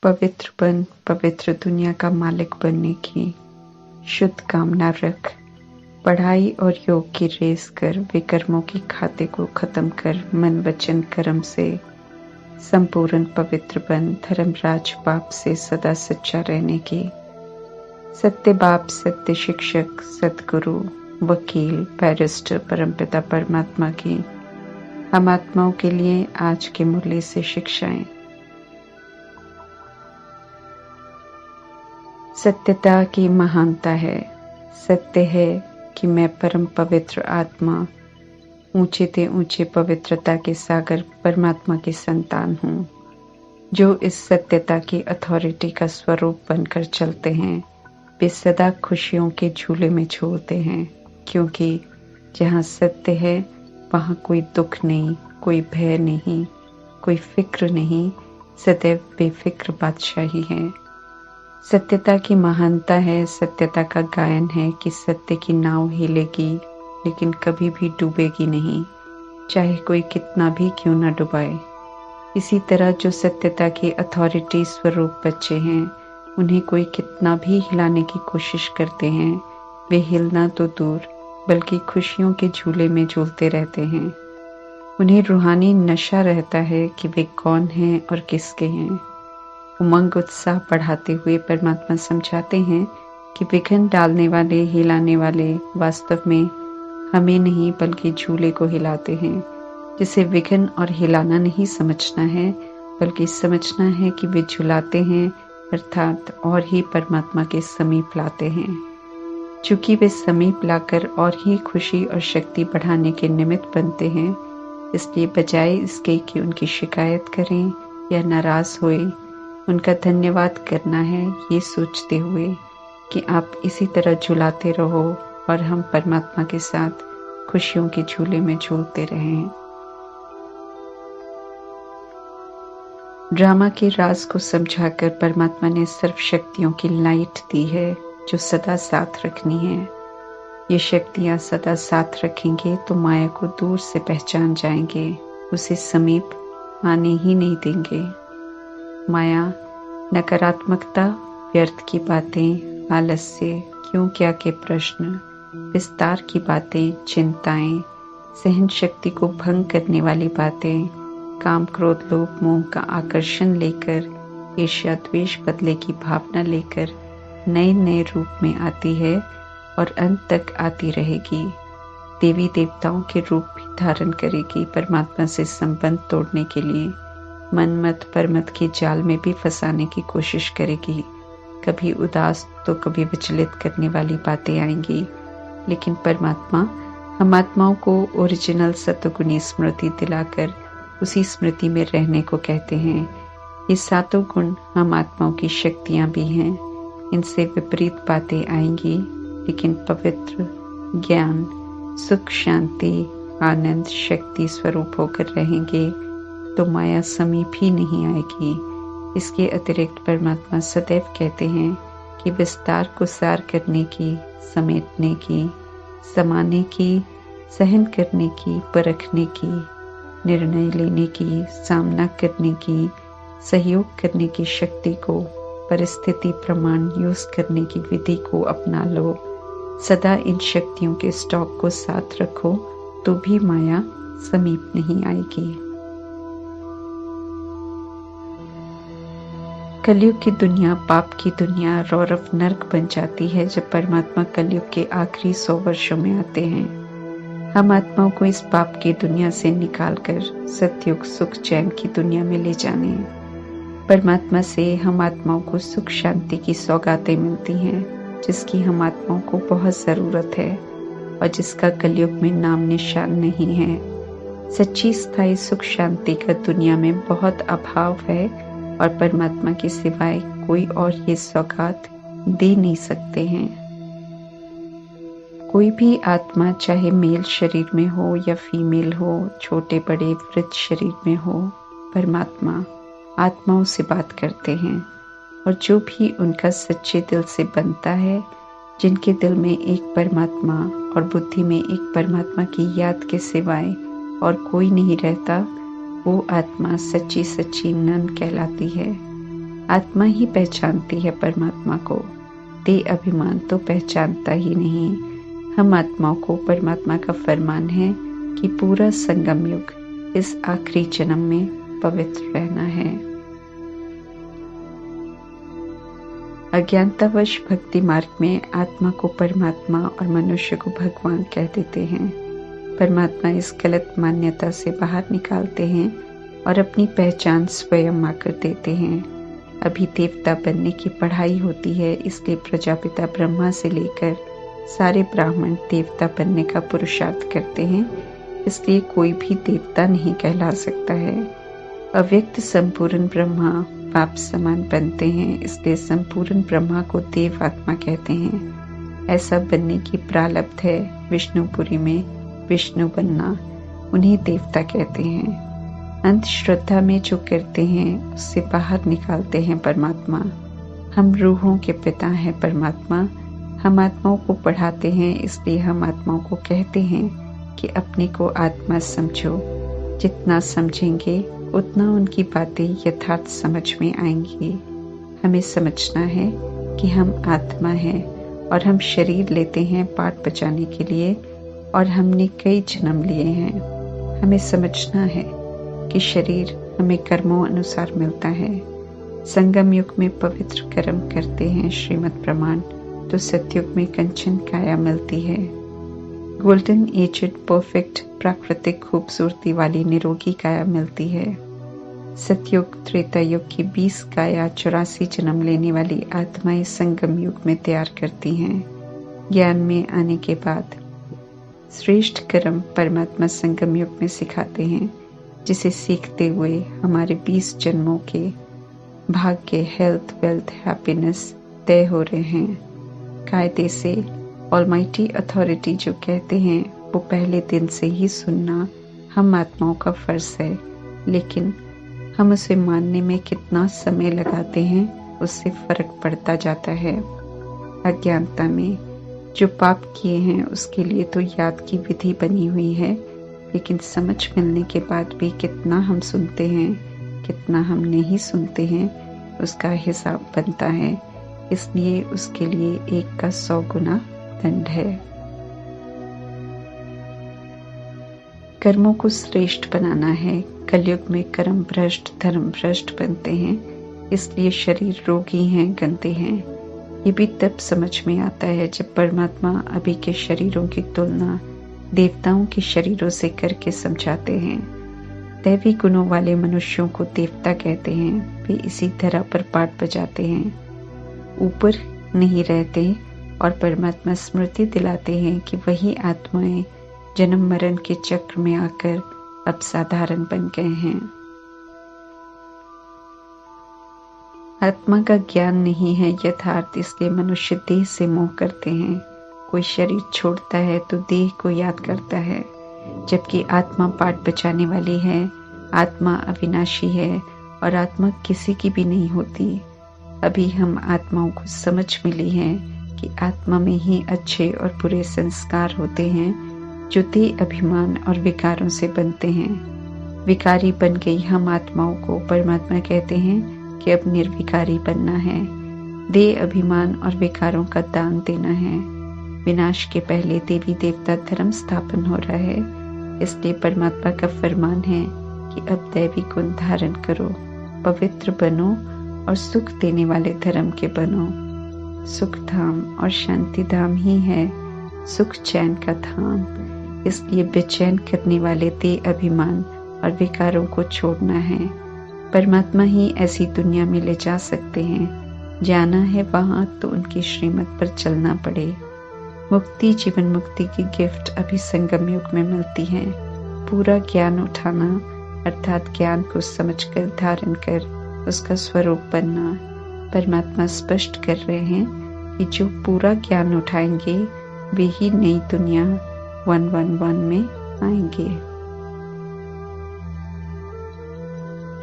पवित्र बन, पवित्र दुनिया का मालिक बनने की शुद्ध कामना रख। पढ़ाई और योग की रेस कर, विकर्मों की खाते को खत्म कर, मन वचन कर्म से संपूर्ण पवित्र बन। धर्मराज बाप से सदा सच्चा रहने की, सत्य बाप, सत्य शिक्षक, सतगुरु, वकील, बैरिस्टर, परमपिता परमात्मा की हम आत्माओं के लिए आज के मुरली से शिक्षाएं। सत्यता की महानता है। सत्य है कि मैं परम पवित्र आत्मा, ऊंचे ते ऊंचे पवित्रता के सागर परमात्मा की संतान हूँ, जो इस सत्यता की अथॉरिटी का स्वरूप बनकर चलते हैं। वे सदा खुशियों के झूले में झूलते हैं, क्योंकि जहाँ सत्य है वहाँ कोई दुख नहीं, कोई भय नहीं, कोई फिक्र नहीं, सदैव बेफिक्र बादशाही है। सत्यता की महानता है, सत्यता का गायन है कि सत्य की नाव हिलेगी लेकिन कभी भी डूबेगी नहीं, चाहे कोई कितना भी क्यों न डुबाए। इसी तरह जो सत्यता की अथॉरिटी स्वरूप बच्चे हैं, उन्हें कोई कितना भी हिलाने की कोशिश करते हैं, वे हिलना तो दूर बल्कि खुशियों के झूले में झूलते रहते हैं। उन्हें रूहानी नशा रहता है कि वे कौन हैं और किसके हैं। उमंग उत्साह बढ़ाते हुए परमात्मा समझाते हैं कि विघ्न डालने वाले, हिलाने वाले वास्तव में हमें नहीं बल्कि झूले को हिलाते हैं, जिसे विघ्न और हिलाना नहीं समझना है, बल्कि समझना है कि वे झुलाते हैं, अर्थात और ही परमात्मा के समीप लाते हैं। चूंकि वे समीप लाकर और ही खुशी और शक्ति बढ़ाने के निमित्त बनते हैं, इसलिए बजाय इसके कि उनकी शिकायत करें या नाराज होए, उनका धन्यवाद करना है, ये सोचते हुए कि आप इसी तरह झुलाते रहो और हम परमात्मा के साथ खुशियों के झूले में झूलते रहें। ड्रामा के राज को समझाकर परमात्मा ने सर्व शक्तियों की लाइट दी है, जो सदा साथ रखनी है। ये शक्तियां सदा साथ रखेंगे तो माया को दूर से पहचान जाएंगे, उसे समीप आने ही नहीं देंगे। माया, नकारात्मकता, व्यर्थ की बातें, आलस्य, क्यों क्या के प्रश्न, विस्तार की बातें, चिंताएं, सहन शक्ति को भंग करने वाली बातें, काम, क्रोध, लोभ, मोह का आकर्षण लेकर, ईर्ष्या, द्वेष, बदले की भावना लेकर नए नए रूप में आती है और अंत तक आती रहेगी। देवी देवताओं के रूप भी धारण करेगी परमात्मा से संबंध तोड़ने के लिए। मनमत परमत के जाल में भी फंसाने की कोशिश करेगी। कभी उदास तो कभी विचलित करने वाली बातें आएंगी, लेकिन परमात्मा हम आत्माओं को ओरिजिनल सत्वगुणी स्मृति दिलाकर उसी स्मृति में रहने को कहते हैं। ये सातों गुण हम आत्माओं की शक्तियां भी हैं। इनसे विपरीत बातें आएंगी, लेकिन पवित्र, ज्ञान, सुख, शांति, आनंद, शक्ति स्वरूप होकर रहेंगे तो माया समीप ही नहीं आएगी। इसके अतिरिक्त परमात्मा सदैव कहते हैं कि विस्तार को सार करने की, समेटने की, समाने की, सहन करने की, परखने की, निर्णय लेने की, सामना करने की, सहयोग करने की शक्ति को, परिस्थिति प्रमाण यूज करने की विधि को अपना लो। सदा इन शक्तियों के स्टॉक को साथ रखो तो भी माया समीप नहीं आएगी। कलयुग की दुनिया, पाप की दुनिया, रौरव नर्क बन जाती है जब परमात्मा कलयुग के आखिरी 100 वर्षों में आते हैं। हम आत्माओं को इस पाप की दुनिया से निकालकर सतयुग, सुख, चैन की दुनिया में ले जाने हैं। परमात्मा से हम आत्माओं को सुख, शांति की सौगातें मिलती हैं, जिसकी हम आत्माओं को बहुत ज़रूरत है और जिसका कलयुग में नाम निशान नहीं है। सच्ची स्थायी सुख शांति का दुनिया में बहुत अभाव है और परमात्मा के सिवाय कोई और ये सौगात दे नहीं सकते हैं। कोई भी आत्मा, चाहे मेल शरीर में हो या फीमेल हो, छोटे बड़े वृद्ध शरीर में हो, परमात्मा आत्माओं से बात करते हैं और जो भी उनका सच्चे दिल से बनता है, जिनके दिल में एक परमात्मा और बुद्धि में एक परमात्मा की याद के सिवाय और कोई नहीं रहता, वो आत्मा सच्ची सच्ची नन कहलाती है। आत्मा ही पहचानती है परमात्मा को, देह अभिमान तो पहचानता ही नहीं। हम आत्माओं को परमात्मा का फरमान है कि पूरा संगम युग इस आखिरी जन्म में पवित्र रहना है। अज्ञानतावश भक्ति मार्ग में आत्मा को परमात्मा और मनुष्य को भगवान कह देते हैं। परमात्मा इस गलत मान्यता से बाहर निकालते हैं और अपनी पहचान स्वयं आकर देते हैं। अभी देवता बनने की पढ़ाई होती है, इसलिए प्रजापिता ब्रह्मा से लेकर सारे ब्राह्मण देवता बनने का पुरुषार्थ करते हैं, इसलिए कोई भी देवता नहीं कहला सकता है। अव्यक्त संपूर्ण ब्रह्मा बाप समान बनते हैं, इसलिए संपूर्ण ब्रह्मा को देव आत्मा कहते हैं। ऐसा बनने की प्रारब्ध है। विष्णुपुरी में विष्णु बनना, उन्हें देवता कहते हैं। अंधश्रद्धा में जो करते हैं उससे बाहर निकालते हैं परमात्मा। हम रूहों के पिता हैं परमात्मा। हम आत्माओं को पढ़ाते हैं, इसलिए हम आत्माओं को कहते हैं कि अपने को आत्मा समझो। जितना समझेंगे उतना उनकी बातें यथार्थ समझ में आएंगी। हमें समझना है कि हम आत्मा हैं और हम शरीर लेते हैं पाठ बचाने के लिए, और हमने कई जन्म लिए हैं। हमें समझना है कि शरीर हमें कर्मों अनुसार मिलता है। संगम युग में पवित्र कर्म करते हैं श्रीमद् प्रमाण, तो सतयुग में कंचन काया मिलती है। गोल्डन एजड परफेक्ट प्राकृतिक खूबसूरती वाली निरोगी काया मिलती है। सतयुग त्रेता युग की 20 काया 84 जन्म लेने वाली आत्माएं संगम युग में तैयार करती हैं। ज्ञान में आने के बाद श्रेष्ठ कर्म परमात्मा संगम युग में सिखाते हैं, जिसे सीखते हुए हमारे 20 जन्मों के भाग्य, हेल्थ, वेल्थ, हैप्पीनेस तय हो रहे हैं। कायदे से ऑलमाइटी अथॉरिटी जो कहते हैं वो पहले दिन से ही सुनना हम आत्माओं का फर्ज है, लेकिन हम उसे मानने में कितना समय लगाते हैं उससे फर्क पड़ता जाता है। अज्ञानता में जो पाप किए हैं उसके लिए तो याद की विधि बनी हुई है, लेकिन समझ मिलने के बाद भी कितना हम सुनते हैं, कितना हम नहीं सुनते हैं, उसका हिसाब बनता है। इसलिए उसके लिए 1 का 100 गुना दंड है। कर्मों को श्रेष्ठ बनाना है। कलयुग में कर्म भ्रष्ट धर्म भ्रष्ट बनते हैं, इसलिए शरीर रोगी हैं, गंदे हैं। ये भी तब समझ में आता है जब परमात्मा अभी के शरीरों की तुलना देवताओं के शरीरों से करके समझाते हैं। दैवी गुणों वाले मनुष्यों को देवता कहते हैं। वे इसी तरह पर पाठ बजाते हैं, ऊपर नहीं रहते, और परमात्मा स्मृति दिलाते हैं कि वही आत्माएं जन्म मरण के चक्र में आकर अब साधारण बन गए हैं। आत्मा का ज्ञान नहीं है यथार्थ, इसलिए मनुष्य देह से मोह करते हैं। कोई शरीर छोड़ता है तो देह को याद करता है, जबकि आत्मा पाठ बचाने वाली है। आत्मा अविनाशी है और आत्मा किसी की भी नहीं होती। अभी हम आत्माओं को समझ मिली है कि आत्मा में ही अच्छे और बुरे संस्कार होते हैं, जो देह अभिमान और विकारों से बनते हैं। विकारी बन गई हम आत्माओं को परमात्मा कहते हैं कि अब निर्विकारी बनना है। देह अभिमान और विकारों का दान देना है। विनाश के पहले देवी देवता धर्म स्थापन हो रहा है, इसलिए परमात्मा का फरमान है कि अब दैवी गुण धारण करो, पवित्र बनो और सुख देने वाले धर्म के बनो। सुख धाम और शांति धाम ही है सुख चैन का धाम, इसलिए बेचैन करने वाले देह अभिमान और विकारों को छोड़ना है। परमात्मा ही ऐसी दुनिया में ले जा सकते हैं। जाना है वहां तो उनकी श्रीमत पर चलना पड़े। मुक्ति, जीवन मुक्ति की गिफ्ट अभी संगम युग में मिलती है। पूरा ज्ञान उठाना अर्थात ज्ञान को समझकर धारण कर उसका स्वरूप बनना। परमात्मा स्पष्ट कर रहे हैं कि जो पूरा ज्ञान उठाएंगे वे ही नई दुनिया 111 में आएंगे।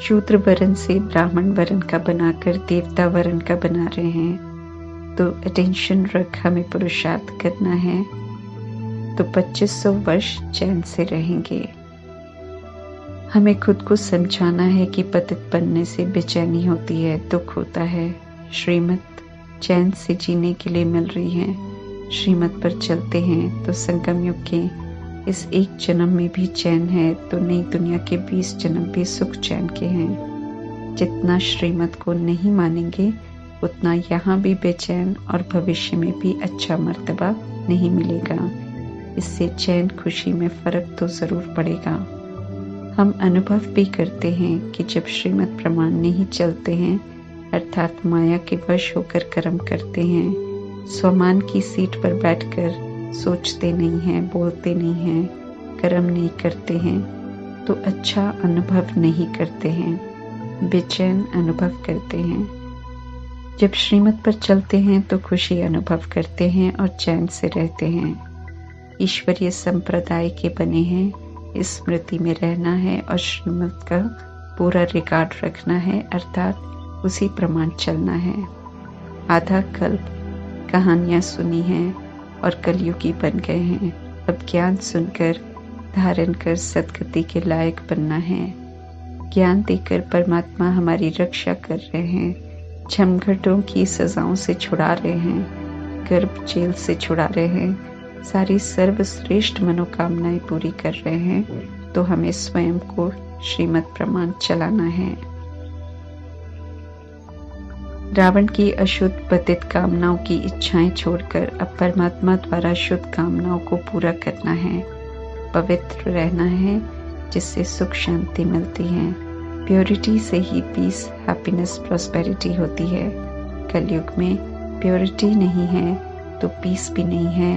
शूद्र वर्ण से ब्राह्मण वर्ण का बनाकर देवता वर्ण का बना रहे हैं, तो अटेंशन रख हमें पुरुषार्थ करना है तो 2500 वर्ष चैन से रहेंगे। हमें खुद को समझाना है कि पतित बनने से बेचैनी होती है, दुख होता है। श्रीमत चैन से जीने के लिए मिल रही है। श्रीमत पर चलते हैं तो संगम युग के इस एक जन्म में भी चैन है, तो नई दुनिया के 20 जन्म भी सुख चैन के हैं। जितना श्रीमत को नहीं मानेंगे उतना यहाँ भी बेचैन और भविष्य में भी अच्छा मर्तबा नहीं मिलेगा। इससे चैन खुशी में फर्क तो जरूर पड़ेगा। हम अनुभव भी करते हैं कि जब श्रीमत प्रमाण नहीं चलते हैं, अर्थात माया के वश होकर कर्म करते हैं, स्वमान की सीट पर बैठकर सोचते नहीं हैं, बोलते नहीं हैं, कर्म नहीं करते हैं, तो अच्छा अनुभव नहीं करते हैं, बेचैन अनुभव करते हैं। जब श्रीमत पर चलते हैं तो खुशी अनुभव करते हैं और चैन से रहते हैं। ईश्वरीय संप्रदाय के बने हैं, स्मृति में रहना है और श्रीमत का पूरा रिकॉर्ड रखना है, अर्थात उसी प्रमाण चलना है। आधा कल्प कहानियां सुनी हैं और कलयुगी बन गए हैं। अब ज्ञान सुनकर धारण कर सदगति के लायक बनना है। ज्ञान देकर परमात्मा हमारी रक्षा कर रहे हैं, झमघटों की सजाओं से छुड़ा रहे हैं, गर्भ जेल से छुड़ा रहे हैं, सारी सर्वश्रेष्ठ मनोकामनाएं पूरी कर रहे हैं। तो हमें स्वयं को श्रीमत प्रमाण चलाना है। रावण की अशुद्ध पतित कामनाओं की इच्छाएं छोड़कर अब परमात्मा द्वारा शुद्ध कामनाओं को पूरा करना है। पवित्र रहना है, जिससे सुख शांति मिलती है। प्योरिटी से ही पीस, हैप्पीनेस, प्रॉस्पेरिटी होती है। कलयुग में प्योरिटी नहीं है तो पीस भी नहीं है,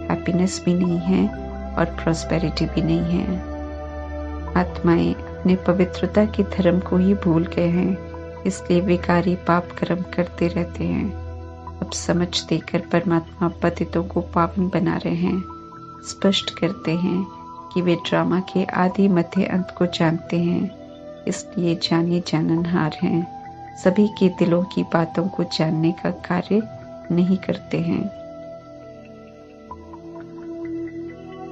हैप्पीनेस भी नहीं है और प्रॉस्पेरिटी भी नहीं है। आत्माएं अपने पवित्रता के धर्म को ही भूल गए हैं, इसलिए विकारी पाप कर्म करते रहते हैं। अब समझ देकर परमात्मा पतितों को पावन बना रहे हैं, स्पष्ट करते हैं कि वे ड्रामा के आदि मध्य अंत को जानते हैं, इसलिए जाने जाननहार हैं। सभी के दिलों की बातों को जानने का कार्य नहीं करते हैं।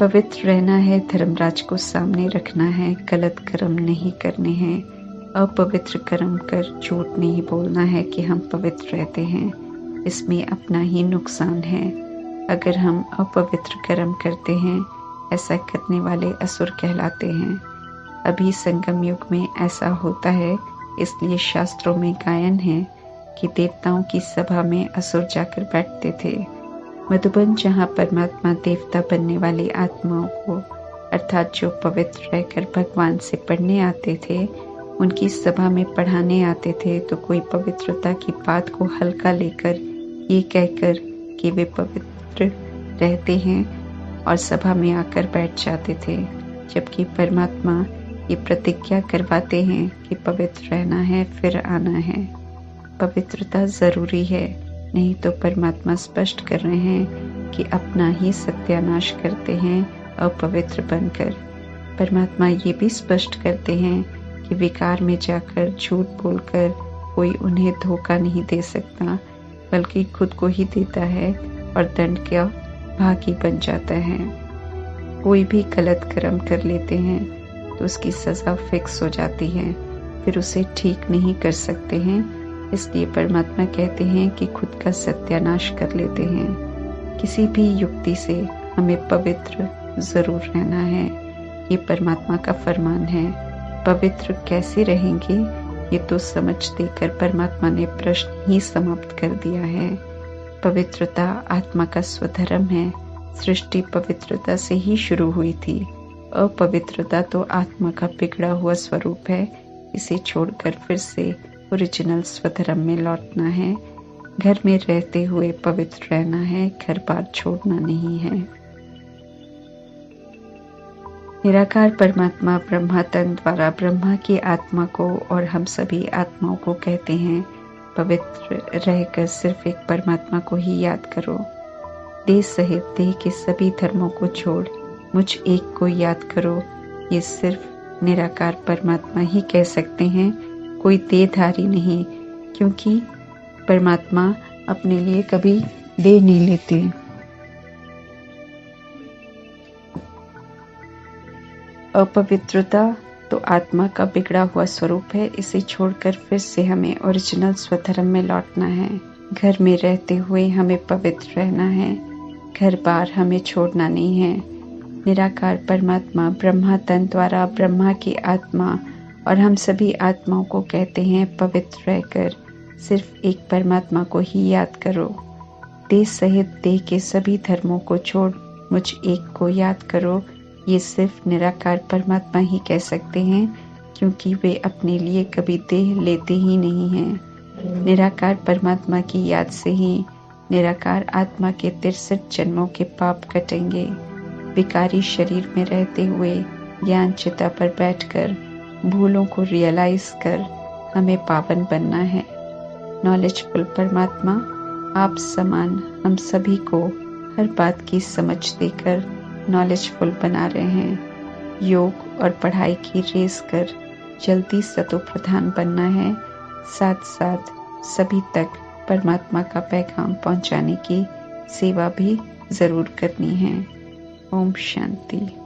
पवित्र रहना है, धर्मराज को सामने रखना है, गलत कर्म नहीं करने हैं, अपवित्र कर्म कर झूठ नहीं बोलना है कि हम पवित्र रहते हैं। इसमें अपना ही नुकसान है। अगर हम अपवित्र कर्म करते हैं, ऐसा करने वाले असुर कहलाते हैं। अभी संगम युग में ऐसा होता है, इसलिए शास्त्रों में गायन है कि देवताओं की सभा में असुर जाकर बैठते थे। मधुबन, जहाँ परमात्मा देवता बनने वाली आत्माओं को, अर्थात जो पवित्र रहकर भगवान से पढ़ने आते थे, उनकी सभा में पढ़ाने आते थे, तो कोई पवित्रता की बात को हल्का लेकर ये कहकर कि वे पवित्र रहते हैं और सभा में आकर बैठ जाते थे, जबकि परमात्मा ये प्रतिज्ञा करवाते हैं कि पवित्र रहना है, फिर आना है। पवित्रता जरूरी है, नहीं तो परमात्मा स्पष्ट कर रहे हैं कि अपना ही सत्यानाश करते हैं अपवित्र बनकर। परमात्मा ये भी स्पष्ट करते हैं कि विकार में जाकर झूठ बोलकर कोई उन्हें धोखा नहीं दे सकता, बल्कि खुद को ही देता है और दंड का भागी बन जाता है। कोई भी गलत कर्म कर लेते हैं तो उसकी सजा फिक्स हो जाती है, फिर उसे ठीक नहीं कर सकते हैं। इसलिए परमात्मा कहते हैं कि खुद का सत्यानाश कर लेते हैं। किसी भी युक्ति से हमें पवित्र जरूर रहना है, ये परमात्मा का फरमान है। पवित्र कैसे रहेंगे, ये तो समझ देकर परमात्मा ने प्रश्न ही समाप्त कर दिया है। पवित्रता आत्मा का स्वधर्म है। सृष्टि पवित्रता से ही शुरू हुई थी। अपवित्रता तो आत्मा का बिगड़ा हुआ स्वरूप है। इसे छोड़कर फिर से ओरिजिनल स्वधर्म में लौटना है। घर में रहते हुए पवित्र रहना है, घर बार छोड़ना नहीं है। निराकार परमात्मा ब्रह्मा तन द्वारा ब्रह्मा की आत्मा को और हम सभी आत्माओं को कहते हैं, पवित्र रहकर सिर्फ एक परमात्मा को ही याद करो। देह सहित देह के सभी धर्मों को छोड़ मुझ एक को याद करो। ये सिर्फ निराकार परमात्मा ही कह सकते हैं, कोई देहधारी नहीं, क्योंकि परमात्मा अपने लिए कभी देह नहीं लेते। अपवित्रता तो आत्मा का बिगड़ा हुआ स्वरूप है। इसे छोड़कर फिर से हमें ओरिजिनल स्वधर्म में लौटना है। घर में रहते हुए हमें पवित्र रहना है। घर बार हमें छोड़ना नहीं है। निराकार परमात्मा ब्रह्मा तन द्वारा ब्रह्मा की आत्मा और हम सभी आत्माओं को कहते हैं, पवित्र रहकर सिर्फ एक परमात्मा को ही याद करो। देह सहित देह के सभी धर्मों को छोड़ मुझ एक को याद करो। ये सिर्फ निराकार परमात्मा ही कह सकते हैं, क्योंकि वे अपने लिए कभी देह लेते ही नहीं हैं। निराकार परमात्मा की याद से ही निराकार आत्मा के 63 जन्मों के पाप कटेंगे। विकारी शरीर में रहते हुए ज्ञान चिता पर बैठकर भूलों को रियलाइज कर हमें पावन बनना है। नॉलेजफुल परमात्मा आप समान हम सभी को हर बात की समझ देकर नॉलेजफुल बना रहे हैं। योग और पढ़ाई की रेस कर जल्दी सतो प्रधान बनना है। साथ साथ सभी तक परमात्मा का पैगाम पहुंचाने की सेवा भी जरूर करनी है। ओम शांति।